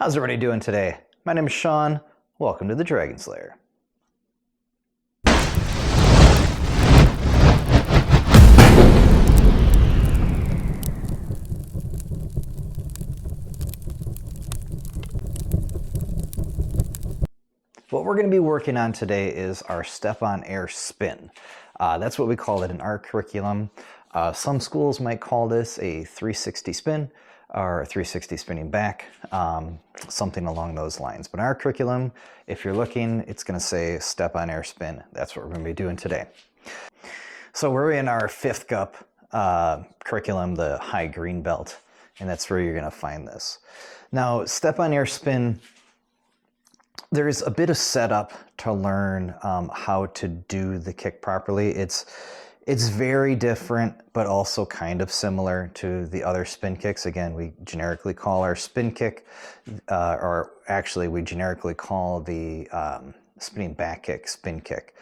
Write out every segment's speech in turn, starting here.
How's everybody doing today? My name is Sean. Welcome to the Dragon Slayer. What we're going to be working on today is our step-on-air spin. That's what we call it in our curriculum. Some schools might call this a 360 spin or a 360 spinning back, something along those lines. But in our curriculum, if you're looking, it's going to say step-on-air spin. That's what we're going to be doing today. So we're in our 5th Gup curriculum, the high green belt, and that's where you're going to find this. Now, step-on-air spin, there's a bit of setup to learn how to do the kick properly. It's very different, but also kind of similar to the other spin kicks. Again, we generically call our spin kick, or actually we generically call the spinning back kick spin kick.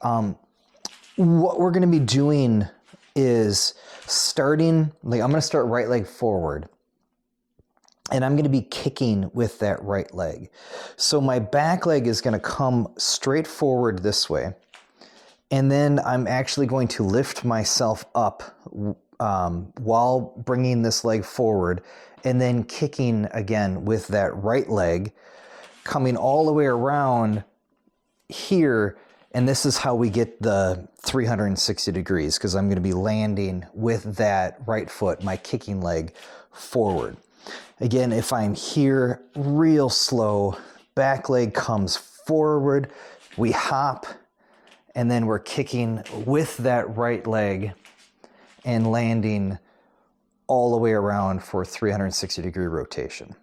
What we're going to be doing is starting, like I'm going to start right leg forward. And I'm going to be kicking with that right leg. So my back leg is going to come straight forward this way. And then I'm actually going to lift myself up while bringing this leg forward and then kicking again with that right leg, coming all the way around here. And this is how we get the 360 degrees, because I'm going to be landing with that right foot, my kicking leg, forward. Again, if I'm here, real slow, back leg comes forward, we hop, and then we're kicking with that right leg and landing all the way around for 360 degree rotation.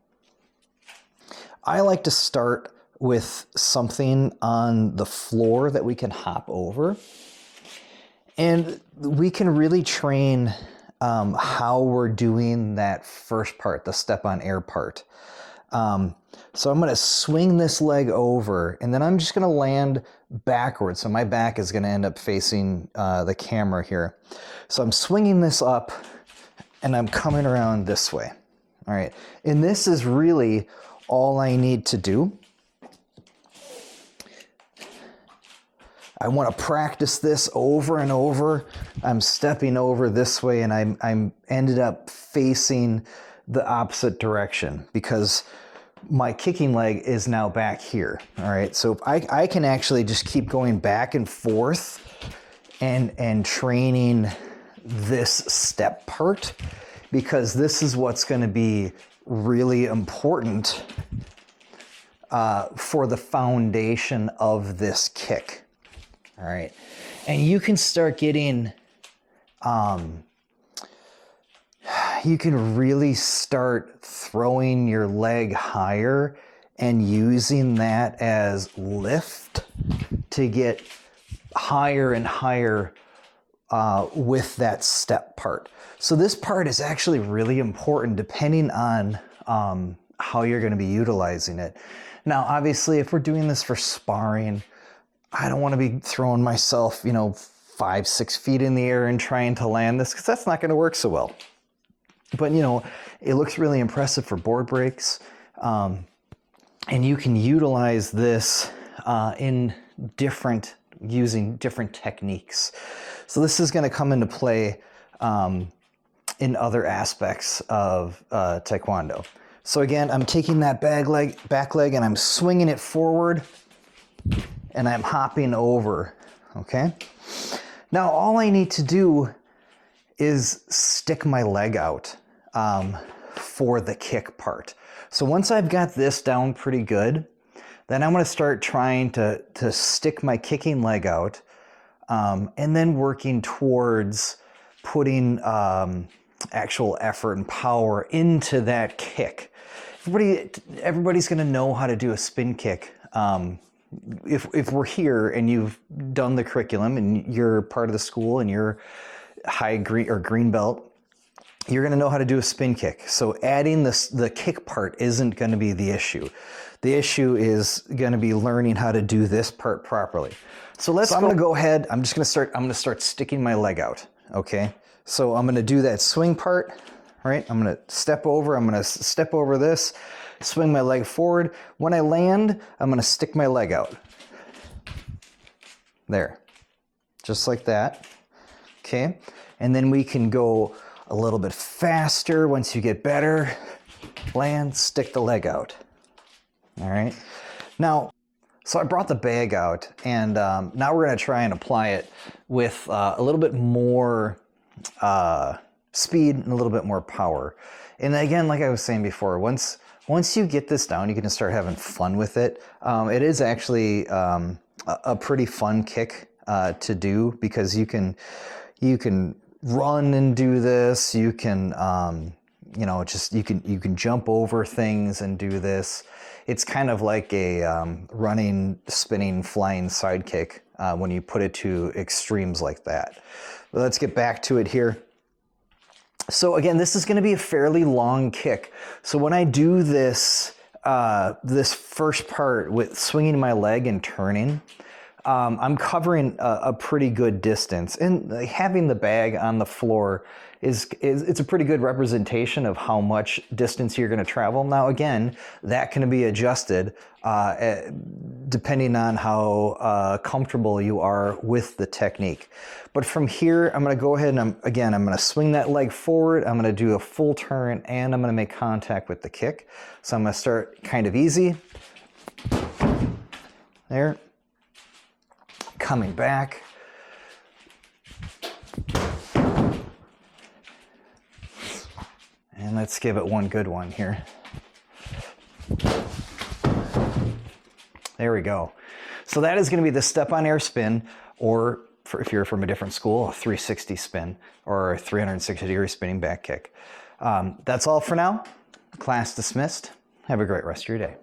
I like to start with something on the floor that we can hop over, and we can really train how we're doing that first part, the step-on-air part. So I'm going to swing this leg over, and then I'm just going to land backwards. So my back is going to end up facing the camera here. So I'm swinging this up, and I'm coming around this way. All right, and this is really all I need to do. I want to practice this over and over. I'm stepping over this way, and I'm ended up facing the opposite direction because my kicking leg is now back here. All right, so I can actually just keep going back and forth and training this step part, because this is what's going to be really important for the foundation of this kick. All right, and you can start getting, you can really start throwing your leg higher and using that as lift to get higher and higher with that step part. So this part is actually really important depending on how you're going to be utilizing it. Now, obviously, if we're doing this for sparring, I don't want to be throwing myself, 5-6 feet in the air and trying to land this, because that's not going to work so well. But, it looks really impressive for board breaks. And you can utilize this using different techniques. So this is going to come into play in other aspects of Taekwondo. So again, I'm taking that back leg, and I'm swinging it forward, and I'm hopping over, okay? Now, all I need to do is stick my leg out for the kick part. So once I've got this down pretty good, then I'm gonna start trying to stick my kicking leg out and then working towards putting actual effort and power into that kick. Everybody's gonna know how to do a spin kick. If we're here and you've done the curriculum and you're part of the school and you're high green or green belt, you're going to know how to do a spin kick. So adding the kick part isn't going to be the issue. The issue is going to be learning how to do this part properly. So I'm going to go ahead. I'm going to start sticking my leg out. Okay. So I'm going to do that swing part, right? I'm going to step over this. swing my leg forward. When I land, I'm going to stick my leg out. There. Just like that. Okay. And then we can go a little bit faster once you get better. Land, stick the leg out. All right. Now, so I brought the bag out, and now we're going to try and apply it with a little bit more speed and a little bit more power. And again, like I was saying before, once you get this down, you can start having fun with it. It is actually a pretty fun kick to do, because you can run and do this. You can you know, just you can jump over things and do this. It's kind of like a running, spinning, flying sidekick when you put it to extremes like that. But let's get back to it here. So again, this is going to be a fairly long kick. So when I do this this first part with swinging my leg and turning, I'm covering a pretty good distance, and having the bag on the floor it's a pretty good representation of how much distance you're going to travel. Now again, that can be adjusted depending on how comfortable you are with the technique. But from here, I'm going to go ahead and I'm going to swing that leg forward. I'm going to do a full turn, and I'm going to make contact with the kick. So I'm going to start kind of easy. There. Coming back. And let's give it one good one here. There we go. So that is going to be the step-on air spin, or if you're from a different school, a 360 spin or a 360-degree spinning back kick. That's all for now. Class dismissed. Have a great rest of your day.